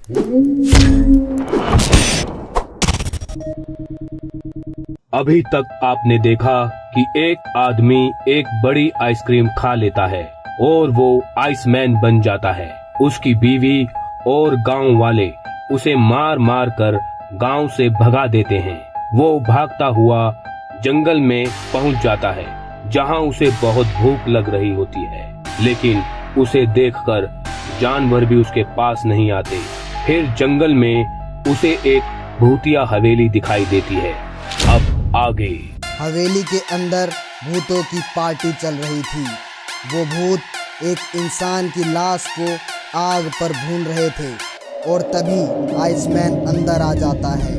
अभी तक आपने देखा कि एक आदमी एक बड़ी आइसक्रीम खा लेता है और वो आइसमैन बन जाता है। उसकी बीवी और गांव वाले उसे मार मार कर गांव से भगा देते हैं। वो भागता हुआ जंगल में पहुंच जाता है जहां उसे बहुत भूख लग रही होती है, लेकिन उसे देखकर जानवर भी उसके पास नहीं आते। फिर जंगल में उसे एक भूतिया हवेली दिखाई देती है। अब आगे। हवेली के अंदर भूतों की पार्टी चल रही थी। वो भूत एक इंसान की लाश को आग पर भून रहे थे और तभी आइसमैन अंदर आ जाता है।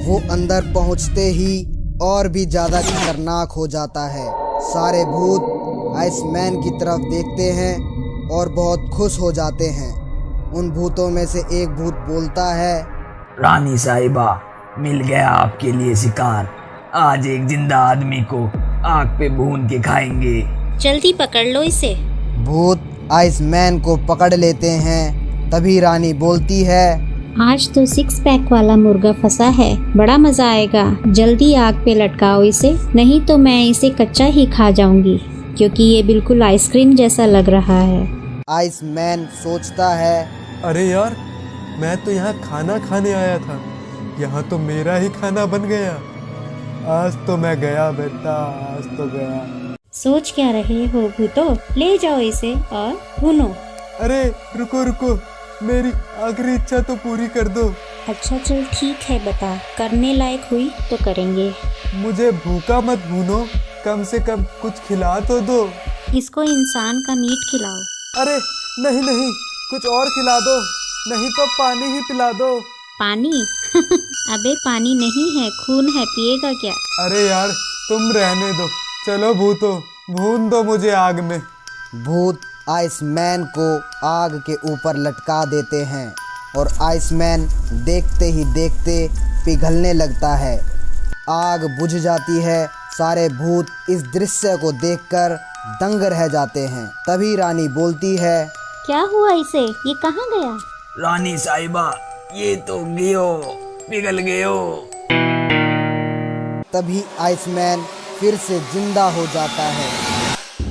वो अंदर पहुंचते ही और भी ज़्यादा खतरनाक हो जाता है। सारे भूत आइसमैन की तरफ देखते हैं और बहुत खुश हो जाते हैं। उन भूतों में से एक भूत बोलता है, रानी साहिबा, मिल गया आपके लिए शिकार। आज एक जिंदा आदमी को आग पे भून के खाएंगे। जल्दी पकड़ लो इसे। भूत आइसमैन को पकड़ लेते हैं। तभी रानी बोलती है, आज तो 6 पैक वाला मुर्गा फंसा है, बड़ा मजा आएगा। जल्दी आग पे लटकाओ इसे, नहीं तो मैं इसे कच्चा ही खा जाऊंगी, क्योंकि ये बिल्कुल आइसक्रीम जैसा लग रहा है। आइसमैन सोचता है, अरे यार, मैं तो यहाँ खाना खाने आया था, यहाँ तो मेरा ही खाना बन गया। आज तो मैं गया बेटा, आज तो गया। सोच क्या रहे हो भूतो, ले जाओ इसे और भूनो। अरे रुको रुको, मेरी आखिरी इच्छा तो पूरी कर दो। अच्छा चल ठीक है, बता, करने लायक हुई तो करेंगे। मुझे भूखा मत भूनो, कम से कम कुछ खिला तो दो। इसको इंसान का मीट खिलाओ। अरे नहीं नहीं, कुछ और खिला दो, नहीं तो पानी ही पिला दो। पानी? अबे पानी नहीं है, खून है, पिएगा क्या? अरे यार तुम रहने दो, चलो भूतो, भून दो मुझे आग में। भूत आइसमैन को आग के ऊपर लटका देते हैं और आइसमैन देखते ही देखते पिघलने लगता है। आग बुझ जाती है। सारे भूत इस दृश्य को देखकर दंग रह जाते हैं। तभी रानी बोलती है, क्या हुआ इसे, ये कहाँ गया? रानी साहिबा, ये तो गियो, पिघल गयो। तभी आइसमैन फिर से जिंदा हो जाता है।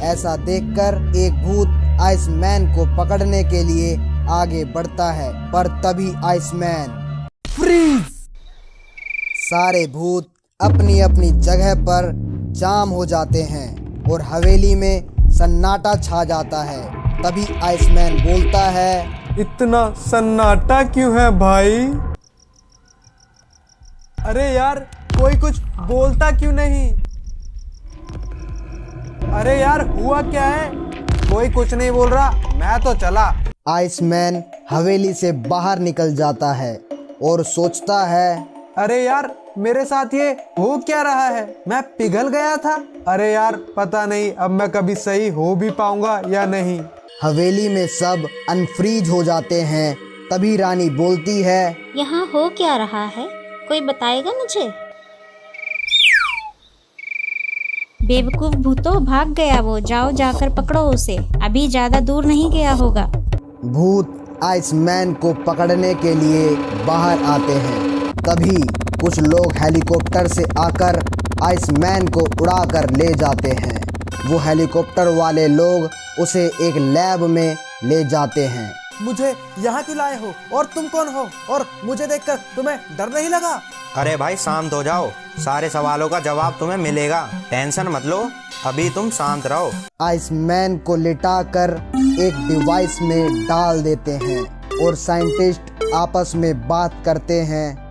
ऐसा देखकर एक भूत आइसमैन को पकड़ने के लिए आगे बढ़ता है, पर तभी आइसमैन फ्रीज। सारे भूत अपनी अपनी जगह पर जाम हो जाते हैं और हवेली में सन्नाटा छा जाता है। तभी आइसमैन बोलता है, इतना सन्नाटा क्यों है भाई? अरे यार कोई कुछ बोलता क्यों नहीं? अरे यार हुआ क्या है? कोई कुछ नहीं बोल रहा, मैं तो चला। आइसमैन हवेली से बाहर निकल जाता है और सोचता है, अरे यार मेरे साथ ये हो क्या रहा है? मैं पिघल गया था। अरे यार पता नहीं अब मैं कभी सही हो भी पाऊंगा या नहीं। हवेली में सब अनफ्रीज हो जाते हैं। तभी रानी बोलती है, यहाँ हो क्या रहा है, कोई बताएगा मुझे? बेवकूफ भूतो, भाग गया वो, जाओ जाकर पकड़ो उसे, अभी ज्यादा दूर नहीं गया होगा। भूत आइसमैन को पकड़ने के लिए बाहर आते हैं। तभी कुछ लोग हेलीकॉप्टर से आकर आइसमैन को उड़ाकर ले जाते हैं। वो हेलीकॉप्टर वाले लोग उसे एक लैब में ले जाते हैं। मुझे यहाँ क्यों लाए हो और तुम कौन हो और मुझे देखकर तुम्हें डर नहीं लगा? अरे भाई शांत हो जाओ, सारे सवालों का जवाब तुम्हें मिलेगा, टेंशन मत लो, अभी तुम शांत रहो। आइसमैन को लिटाकर एक डिवाइस में डाल देते हैं और साइंटिस्ट आपस में बात करते हैं।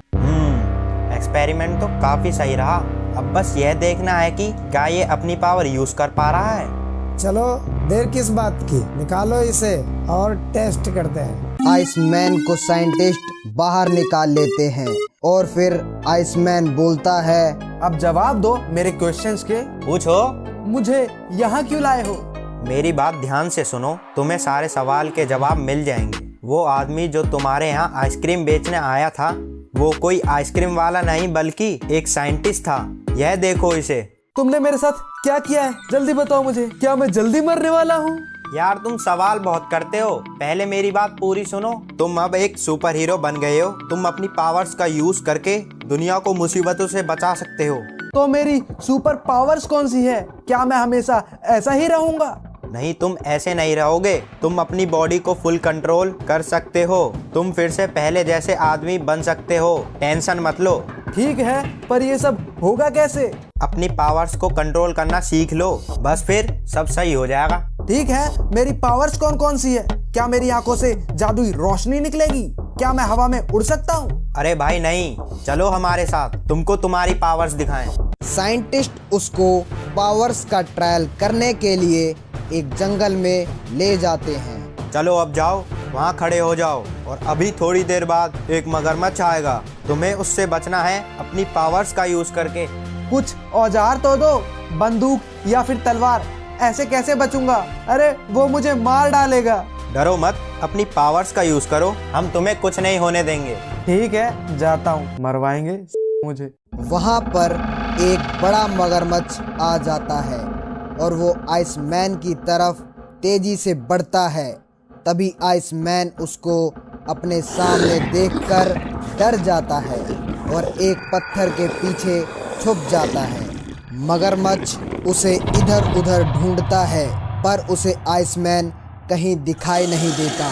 एक्सपेरिमेंट तो काफी सही रहा, अब बस यह देखना है कि क्या ये अपनी पावर यूज कर पा रहा है। चलो देर किस बात की, निकालो इसे और टेस्ट करते हैं। आइसमैन को साइंटिस्ट बाहर निकाल लेते हैं और फिर आइसमैन बोलता है, अब जवाब दो मेरे क्वेश्चंस के। पूछो। मुझे यहाँ क्यों लाए हो? मेरी बात ध्यान से सुनो, तुम्हें सारे सवाल के जवाब मिल जाएंगे। वो आदमी जो तुम्हारे यहाँ आइसक्रीम बेचने आया था, वो कोई आइसक्रीम वाला नहीं बल्कि एक साइंटिस्ट था। यह देखो इसे। तुमने मेरे साथ क्या किया है, जल्दी बताओ मुझे, क्या मैं जल्दी मरने वाला हूँ? यार तुम सवाल बहुत करते हो, पहले मेरी बात पूरी सुनो। तुम अब एक सुपर हीरो बन गए हो। तुम अपनी पावर्स का यूज करके दुनिया को मुसीबतों से बचा सकते हो। तो मेरी सुपर पावर्स कौन सी है? क्या मैं हमेशा ऐसा ही रहूंगा? नहीं, तुम ऐसे नहीं रहोगे। तुम अपनी बॉडी को फुल कंट्रोल कर सकते हो। तुम फिर से पहले जैसे आदमी बन सकते हो। टेंशन मत लो। ठीक है, पर ये सब होगा कैसे? अपनी पावर्स को कंट्रोल करना सीख लो, बस फिर सब सही हो जाएगा। ठीक है, मेरी पावर्स कौन कौन सी है? क्या मेरी आंखों से जादुई रोशनी निकलेगी? क्या मैं हवा में उड़ सकता हूँ? अरे भाई नहीं, चलो हमारे साथ, तुमको तुम्हारी पावर्स दिखाएं। साइंटिस्ट उसको पावर्स का ट्रायल करने के लिए एक जंगल में ले जाते हैं। चलो अब जाओ, वहाँ खड़े हो जाओ और अभी थोड़ी देर बाद एक मगरमच्छ आएगा। तुम्हें उससे बचना है अपनी पावर्स का यूज करके। कुछ औजार तो दो, बंदूक या फिर तलवार। ऐसे कैसे बचूंगा? अरे वो मुझे मार डालेगा। डरो मत, अपनी पावर्स का यूज करो, हम तुम्हें कुछ नहीं होने देंगे। ठीक है, जाता हूँ, मरवाएंगे मुझे। वहाँ पर एक बड़ा मगरमच्छ आ जाता है और वो आइसमैन की तरफ तेजी से बढ़ता है। तभी आइसमैन उसको अपने सामने देखकर डर जाता है और एक पत्थर के पीछे छुप जाता है। मगरमच्छ उसे इधर उधर ढूंढता है पर उसे आइसमैन कहीं दिखाई नहीं देता।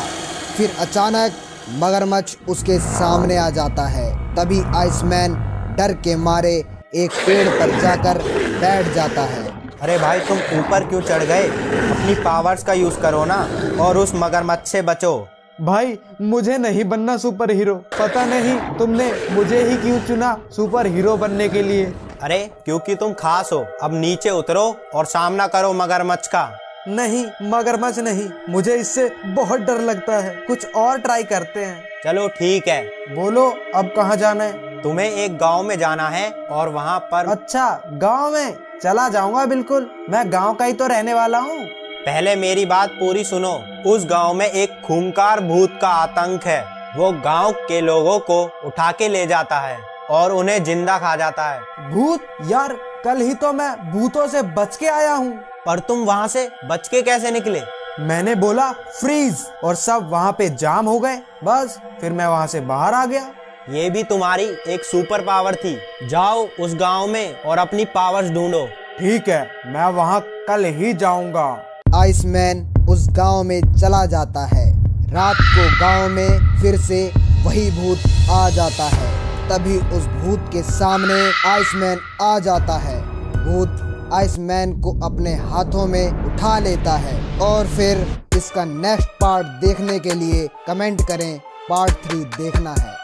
फिर अचानक मगरमच्छ उसके सामने आ जाता है। तभी आइसमैन डर के मारे एक पेड़ पर जाकर बैठ जाता है। अरे भाई तुम ऊपर क्यों चढ़ गए? अपनी पावर्स का यूज करो ना और उस मगरमच्छ से बचो। भाई मुझे नहीं बनना सुपर हीरो। पता नहीं तुमने मुझे ही क्यों चुना सुपर हीरो बनने के लिए। अरे क्योंकि तुम खास हो। अब नीचे उतरो और सामना करो मगरमच्छ का। नहीं, मगरमच्छ नहीं, मुझे इससे बहुत डर लगता है। कुछ और ट्राई करते हैं। चलो ठीक है। बोलो अब कहाँ जाना है? तुम्हें एक गांव में जाना है और वहाँ पर। अच्छा, गांव में चला जाऊंगा बिल्कुल। मैं गांव का ही तो रहने वाला हूँ। पहले मेरी बात पूरी सुनो। उस गांव में एक खूंखार भूत का आतंक है। वो गांव के लोगों को उठा के ले जाता है और उन्हें जिंदा खा जाता है। भूत? यार कल ही तो मैं भूतों से बच के आया हूँ। पर तुम वहाँ से बच के कैसे निकले? मैंने बोला फ्रीज और सब वहाँ पे जाम हो गए। बस फिर मैं वहाँ से बाहर आ गया। ये भी तुम्हारी एक सुपर पावर थी। जाओ उस गांव में और अपनी पावर्स ढूंढो। ठीक है, मैं वहाँ कल ही जाऊंगा। आइसमैन उस गांव में चला जाता है। रात को गांव में फिर से वही भूत आ जाता है। तभी उस भूत के सामने आइसमैन आ जाता है। भूत आइसमैन को अपने हाथों में उठा लेता है। और फिर इसका नेक्स्ट पार्ट देखने के लिए कमेंट करें। पार्ट 3 देखना है।